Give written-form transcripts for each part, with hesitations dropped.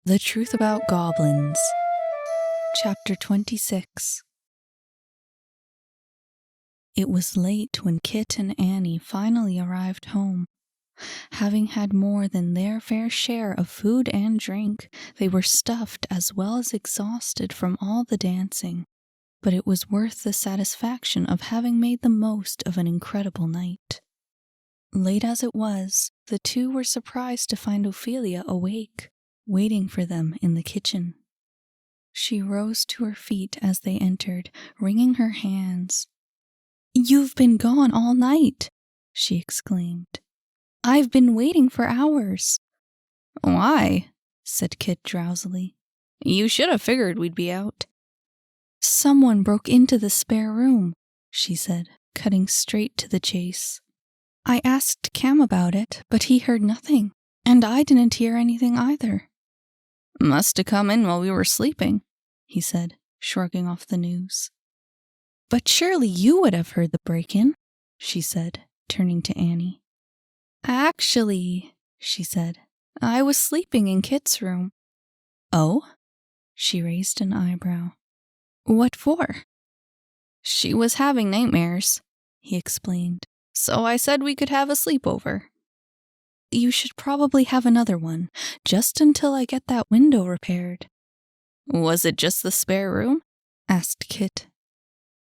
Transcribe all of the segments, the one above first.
The Truth About Goblins. Chapter 26. It was late when Kit and Annie finally arrived home. Having had more than their fair share of food and drink, they were stuffed as well as exhausted from all the dancing. But it was worth the satisfaction of having made the most of an incredible night. Late as it was, the two were surprised to find Ophelia awake, waiting for them in the kitchen. She rose to her feet as they entered, wringing her hands. "You've been gone all night," she exclaimed. "I've been waiting for hours." "Why?" said Kit drowsily. "You should have figured we'd be out." "Someone broke into the spare room," she said, cutting straight to the chase. "I asked Cam about it, but he heard nothing, and I didn't hear anything either." "Must have come in while we were sleeping," he said, shrugging off the news. "But surely you would have heard the break-in," she said, turning to Annie. "Actually," she said, "I was sleeping in Kit's room." "Oh?" She raised an eyebrow. "What for?" "She was having nightmares," he explained, "so I said we could have a sleepover." "You should probably have another one, just until I get that window repaired." "Was it just the spare room?" asked Kit.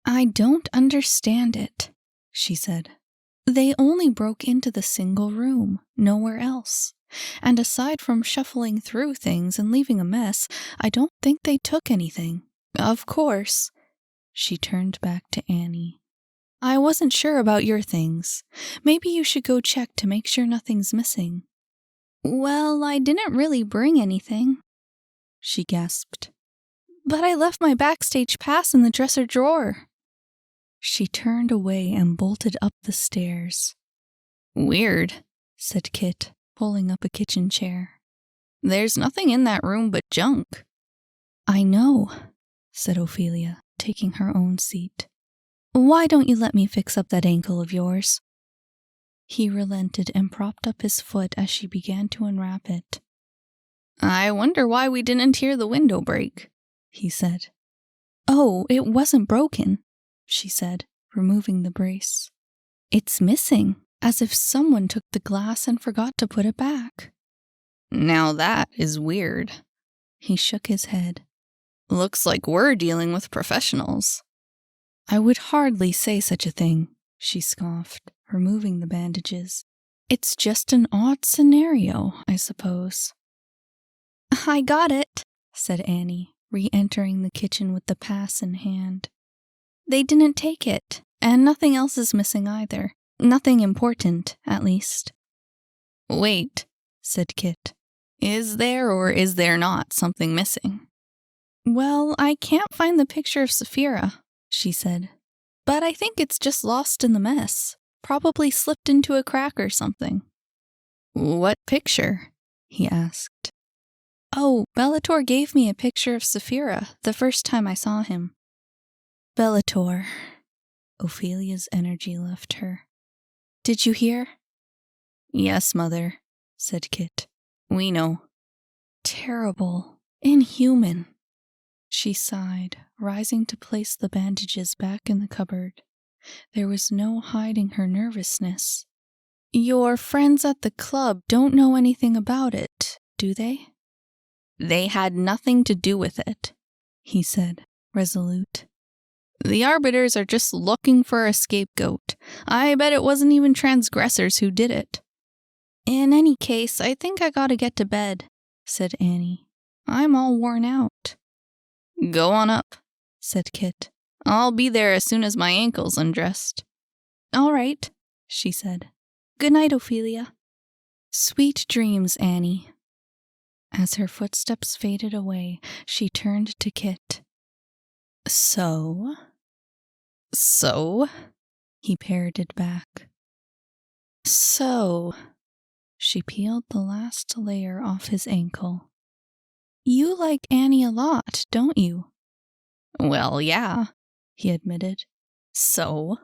"I don't understand it," she said. "They only broke into the single room, nowhere else. And aside from shuffling through things and leaving a mess, I don't think they took anything. Of course," she turned back to Annie, "I wasn't sure about your things. Maybe you should go check to make sure nothing's missing." "Well, I didn't really bring anything," she gasped. "But I left my backstage pass in the dresser drawer." She turned away and bolted up the stairs. "Weird," said Kit, pulling up a kitchen chair. "There's nothing in that room but junk." "I know," said Ophelia, taking her own seat. "Why don't you let me fix up that ankle of yours?" He relented and propped up his foot as she began to unwrap it. "I wonder why we didn't hear the window break," he said. "Oh, it wasn't broken," she said, removing the brace. "It's missing, as if someone took the glass and forgot to put it back." "Now that is weird." He shook his head. "Looks like we're dealing with professionals." "I would hardly say such a thing," she scoffed, removing the bandages. "It's just an odd scenario, I suppose." "I got it," said Annie, re-entering the kitchen with the pass in hand. "They didn't take it, and nothing else is missing either. Nothing important, at least." "Wait," said Kit. "Is there or is there not something missing?" "Well, I can't find the picture of Saphira," she said. "But I think it's just lost in the mess. Probably slipped into a crack or something." "What picture?" he asked. "Oh, Bellator gave me a picture of Saphira the first time I saw him." "Bellator." Ophelia's energy left her. "Did you hear?" "Yes, Mother," said Kit. "We know." "Terrible. Inhuman." She sighed, rising to place the bandages back in the cupboard. There was no hiding her nervousness. "Your friends at the club don't know anything about it, do they?" "They had nothing to do with it," he said, resolute. "The arbiters are just looking for a scapegoat. I bet it wasn't even transgressors who did it." "In any case, I think I gotta get to bed," said Annie. "I'm all worn out." "Go on up," said Kit. "I'll be there as soon as my ankle's undressed." "All right," she said. "Good night, Ophelia." "Sweet dreams, Annie." As her footsteps faded away, she turned to Kit. "So?" "So?" he parroted back. "So," she peeled the last layer off his ankle. "You like Annie a lot, don't you?" "Well, yeah," he admitted. "So?"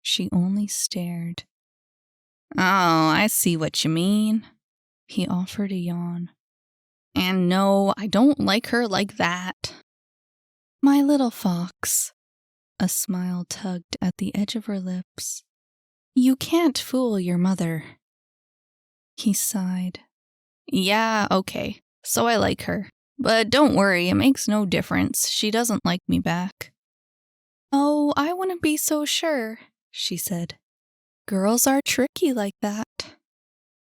She only stared. "Oh, I see what you mean." He offered a yawn. And no, I don't like her like that. My little fox. A smile tugged at the edge of her lips. You can't fool your mother. He sighed. Yeah, okay. So I like her. But don't worry, it makes no difference. She doesn't like me back. Oh, I wouldn't be so sure, she said. Girls are tricky like that.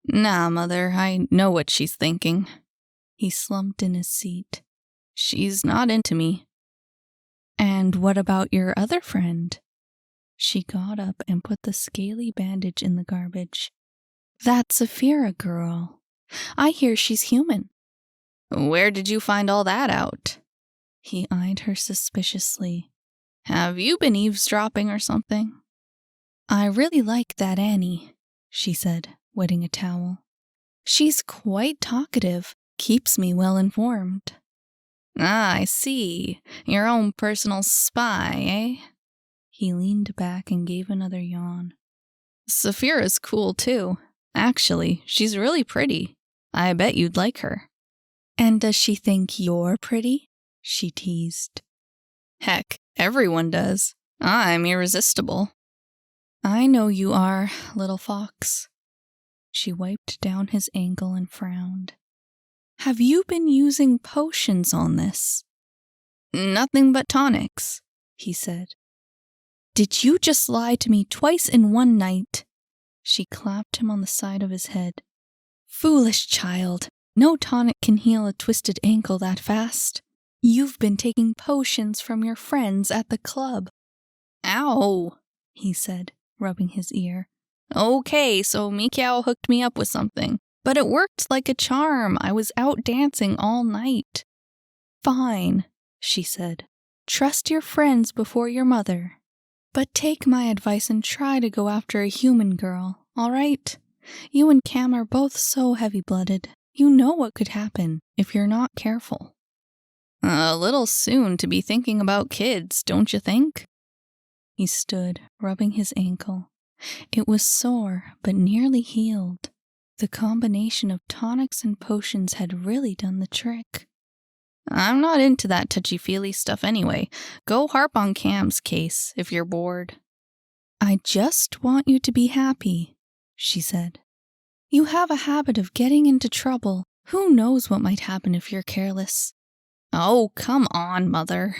Nah, Mother, I know what she's thinking. He slumped in his seat. She's not into me. And what about your other friend? She got up and put the scaly bandage in the garbage. That Saphira girl. I hear she's human. Where did you find all that out? He eyed her suspiciously. Have you been eavesdropping or something? I really like that Annie, she said, wetting a towel. She's quite talkative, keeps me well informed. Ah, I see. Your own personal spy, eh? He leaned back and gave another yawn. Saphira's cool, too. Actually, she's really pretty. I bet you'd like her. And does she think you're pretty? She teased. Heck, everyone does. I'm irresistible. I know you are, little fox. She wiped down his ankle and frowned. Have you been using potions on this? Nothing but tonics, he said. Did you just lie to me twice in one night? She clapped him on the side of his head. Foolish child. No tonic can heal a twisted ankle that fast. You've been taking potions from your friends at the club. Ow, he said, rubbing his ear. Okay, so Mikao hooked me up with something. But it worked like a charm. I was out dancing all night. Fine, she said. Trust your friends before your mother. But take my advice and try to go after a human girl, all right? You and Cam are both so heavy-blooded. You know what could happen if you're not careful. A little soon to be thinking about kids, don't you think? He stood, rubbing his ankle. It was sore, but nearly healed. The combination of tonics and potions had really done the trick. I'm not into that touchy-feely stuff anyway. Go harp on Cam's case if you're bored. I just want you to be happy, she said. You have a habit of getting into trouble. Who knows what might happen if you're careless? Oh, come on, Mother.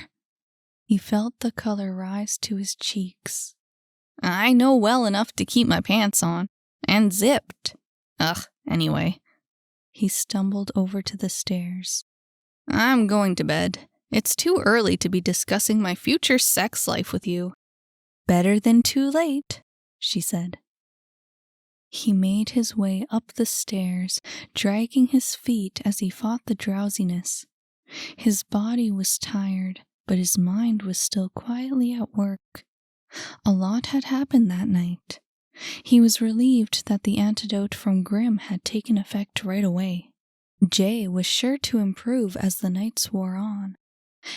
He felt the color rise to his cheeks. I know well enough to keep my pants on. And zipped. Ugh, anyway. He stumbled over to the stairs. I'm going to bed. It's too early to be discussing my future sex life with you. Better than too late, she said. He made his way up the stairs, dragging his feet as he fought the drowsiness. His body was tired, but his mind was still quietly at work. A lot had happened that night. He was relieved that the antidote from Grimm had taken effect right away. Jay was sure to improve as the nights wore on.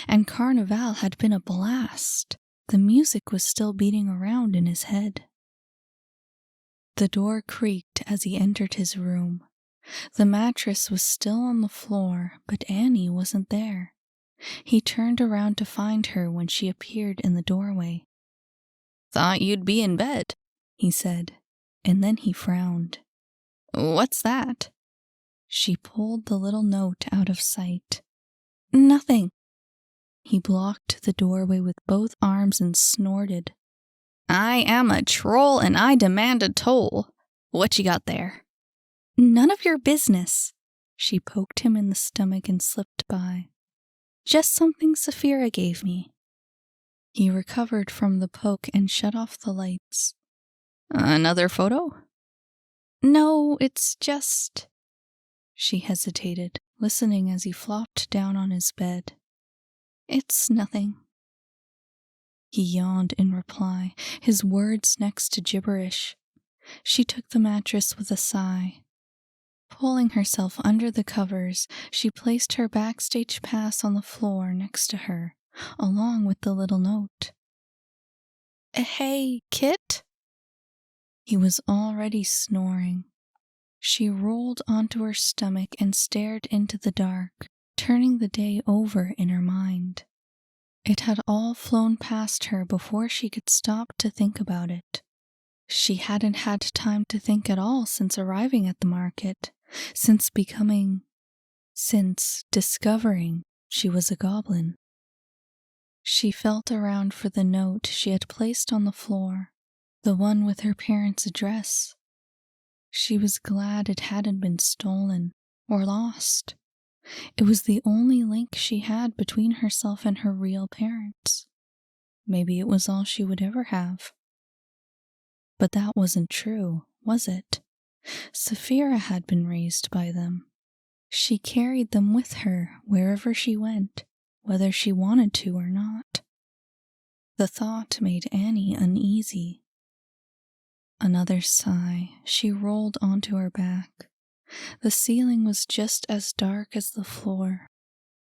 And Carnival had been a blast. The music was still beating around in his head. The door creaked as he entered his room. The mattress was still on the floor, but Annie wasn't there. He turned around to find her when she appeared in the doorway. Thought you'd be in bed, he said, and then he frowned. What's that? She pulled the little note out of sight. Nothing. He blocked the doorway with both arms and snorted. I am a troll and I demand a toll. What you got there? None of your business. She poked him in the stomach and slipped by. Just something Saphira gave me. He recovered from the poke and shut off the lights. Another photo? No, it's just... She hesitated, listening as he flopped down on his bed. It's nothing. He yawned in reply, his words next to gibberish. She took the mattress with a sigh. Pulling herself under the covers, she placed her backstage pass on the floor next to her, along with the little note. Hey, Kit? He was already snoring. She rolled onto her stomach and stared into the dark, turning the day over in her mind. It had all flown past her before she could stop to think about it. She hadn't had time to think at all since arriving at the market, since discovering she was a goblin. She felt around for the note she had placed on the floor, the one with her parents' address. She was glad it hadn't been stolen or lost. It was the only link she had between herself and her real parents. Maybe it was all she would ever have. But that wasn't true, was it? Saphira had been raised by them. She carried them with her wherever she went, whether she wanted to or not. The thought made Annie uneasy. Another sigh. She rolled onto her back. The ceiling was just as dark as the floor.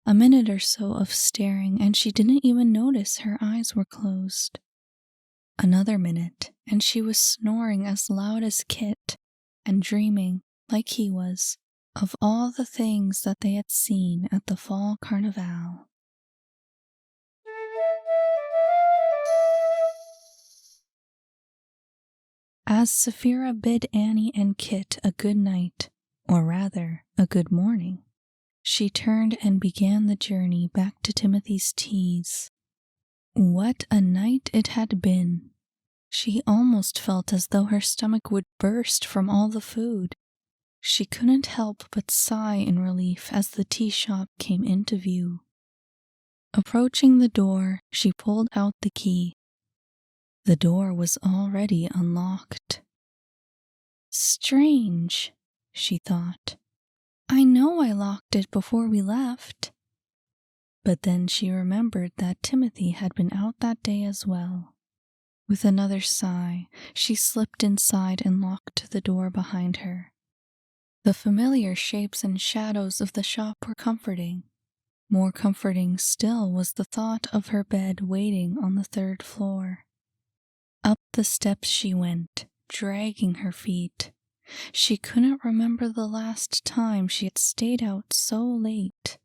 A minute or so of staring, and she didn't even notice her eyes were closed. Another minute, and she was snoring as loud as Kit, and dreaming, like he was, of all the things that they had seen at the fall carnival. As Saphira bid Annie and Kit a good night, or rather, a good morning, she turned and began the journey back to Timothy's teas. What a night it had been! She almost felt as though her stomach would burst from all the food. She couldn't help but sigh in relief as the tea shop came into view. Approaching the door, she pulled out the key. The door was already unlocked. Strange, she thought. I know I locked it before we left. But then she remembered that Timothy had been out that day as well. With another sigh, she slipped inside and locked the door behind her. The familiar shapes and shadows of the shop were comforting. More comforting still was the thought of her bed waiting on the 3rd floor. Up the steps she went, dragging her feet. She couldn't remember the last time she had stayed out so late.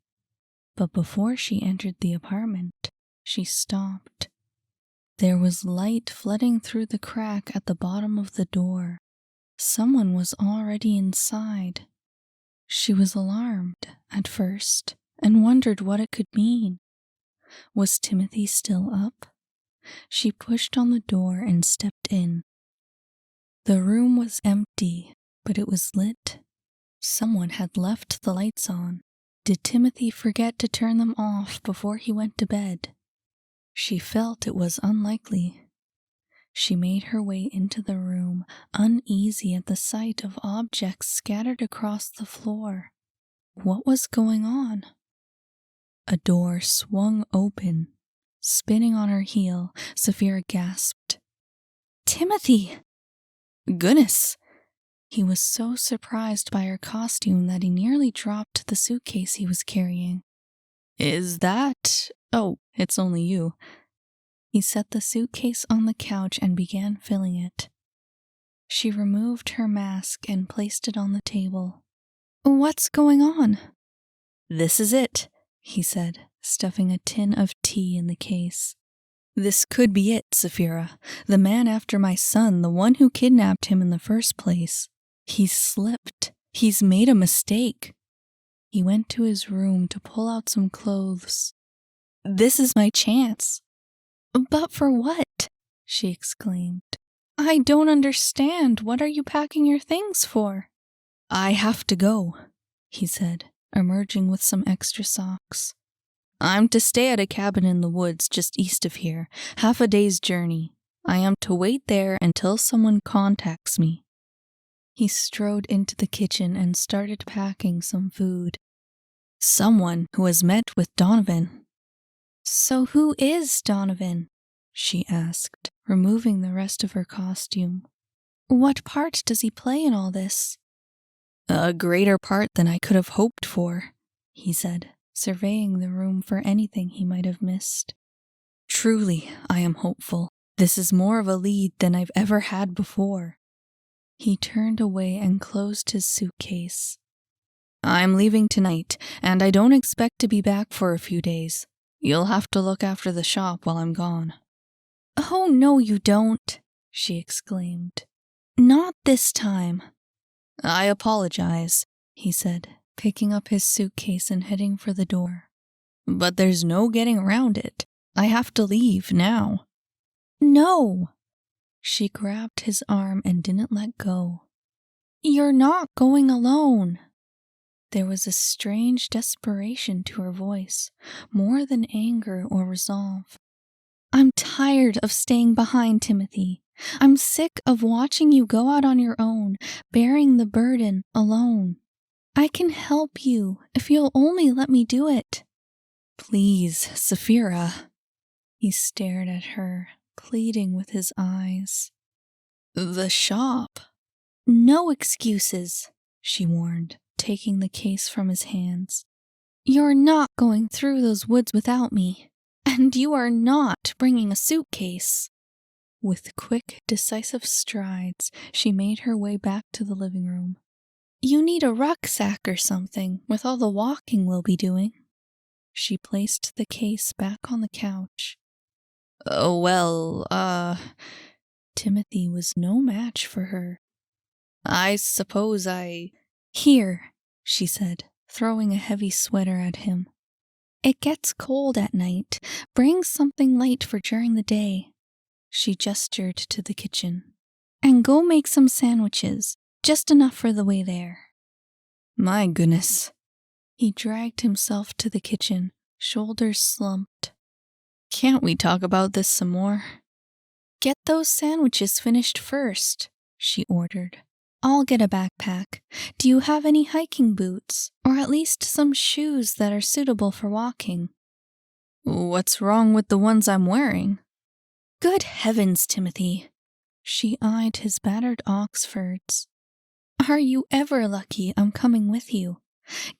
But before she entered the apartment, she stopped. There was light flooding through the crack at the bottom of the door. Someone was already inside. She was alarmed at first and wondered what it could mean. Was Timothy still up? She pushed on the door and stepped in. The room was empty, but it was lit. Someone had left the lights on. Did Timothy forget to turn them off before he went to bed? She felt it was unlikely. She made her way into the room, uneasy at the sight of objects scattered across the floor. What was going on? A door swung open. Spinning on her heel, Saphira gasped. Timothy! Goodness! He was so surprised by her costume that he nearly dropped the suitcase he was carrying. Is that... Oh, it's only you. He set the suitcase on the couch and began filling it. She removed her mask and placed it on the table. What's going on? This is it, he said, stuffing a tin of tea in the case. This could be it, Saphira. The man after my son, the one who kidnapped him in the first place. He's slipped. He's made a mistake. He went to his room to pull out some clothes. This is my chance. But for what? She exclaimed. I don't understand. What are you packing your things for? I have to go, he said, emerging with some extra socks. I'm to stay at a cabin in the woods just east of here, half a day's journey. I am to wait there until someone contacts me. He strode into the kitchen and started packing some food. Someone who has met with Donovan. So who is Donovan? She asked, removing the rest of her costume. What part does he play in all this? A greater part than I could have hoped for, he said, surveying the room for anything he might have missed. Truly, I am hopeful. This is more of a lead than I've ever had before. He turned away and closed his suitcase. I'm leaving tonight, and I don't expect to be back for a few days. You'll have to look after the shop while I'm gone. Oh, no, you don't, she exclaimed. Not this time. I apologize, he said, picking up his suitcase and heading for the door. But there's no getting around it. I have to leave now. No! She grabbed his arm and didn't let go. You're not going alone. There was a strange desperation to her voice, more than anger or resolve. I'm tired of staying behind, Timothy. I'm sick of watching you go out on your own, bearing the burden alone. I can help you if you'll only let me do it. Please, Saphira. He stared at her, pleading with his eyes. The shop. No excuses, she warned, taking the case from his hands. You're not going through those woods without me, and you are not bringing a suitcase. With quick, decisive strides, she made her way back to the living room. You need a rucksack or something with all the walking we'll be doing. She placed the case back on the couch. Oh, well, Timothy was no match for her. I suppose Here, she said, throwing a heavy sweater at him. It gets cold at night. Bring something light for during the day. She gestured to the kitchen. And go make some sandwiches, just enough for the way there. My goodness. He dragged himself to the kitchen, shoulders slumped. Can't we talk about this some more? Get those sandwiches finished first, she ordered. I'll get a backpack. Do you have any hiking boots? Or at least some shoes that are suitable for walking? What's wrong with the ones I'm wearing? Good heavens, Timothy. She eyed his battered Oxfords. Are you ever lucky I'm coming with you?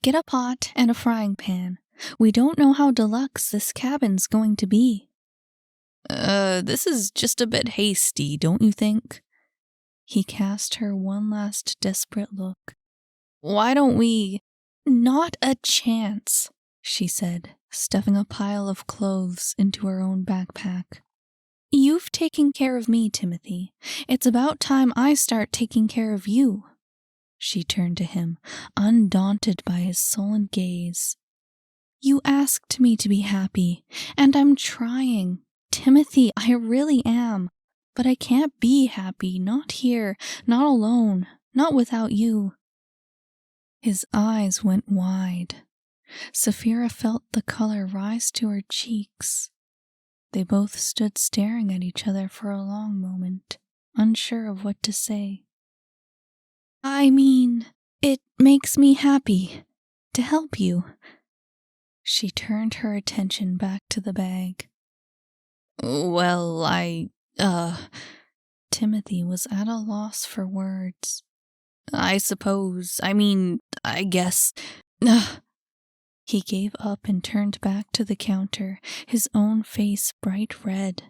Get a pot and a frying pan. We don't know how deluxe this cabin's going to be. This is just a bit hasty, don't you think? He cast her one last desperate look. Why don't we... Not a chance, she said, stuffing a pile of clothes into her own backpack. You've taken care of me, Timothy. It's about time I start taking care of you. She turned to him, undaunted by his sullen gaze. You asked me to be happy, and I'm trying. Timothy, I really am. But I can't be happy, not here, not alone, not without you. His eyes went wide. Saphira felt the color rise to her cheeks. They both stood staring at each other for a long moment, unsure of what to say. I mean, it makes me happy to help you. She turned her attention back to the bag. Well, Timothy was at a loss for words. I guess... He gave up and turned back to the counter, his own face bright red.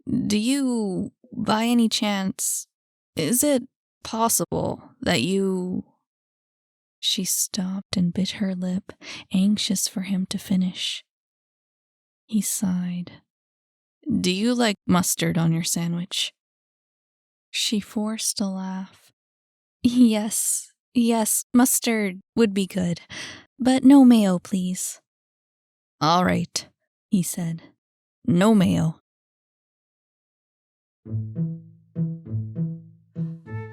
Do you, by any chance, is it possible that you... She stopped and bit her lip, anxious for him to finish. He sighed. Do you like mustard on your sandwich? She forced a laugh. Yes, mustard would be good, but no mayo, please. All right, he said. No mayo.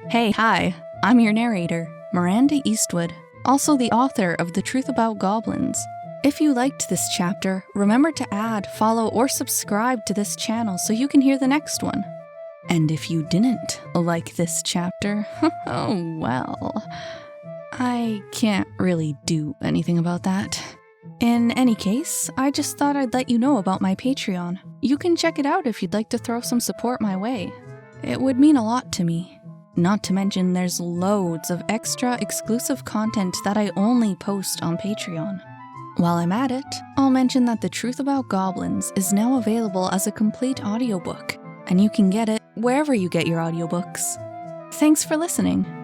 Hey, hi, I'm your narrator, Miranda Eastwood, also the author of The Truth About Goblins. If you liked this chapter, remember to add, follow, or subscribe to this channel so you can hear the next one. And if you didn't like this chapter, oh well, I can't really do anything about that. In any case, I just thought I'd let you know about my Patreon. You can check it out if you'd like to throw some support my way. It would mean a lot to me. Not to mention there's loads of extra exclusive content that I only post on Patreon. While I'm at it, I'll mention that The Truth About Goblins is now available as a complete audiobook, and you can get it wherever you get your audiobooks. Thanks for listening.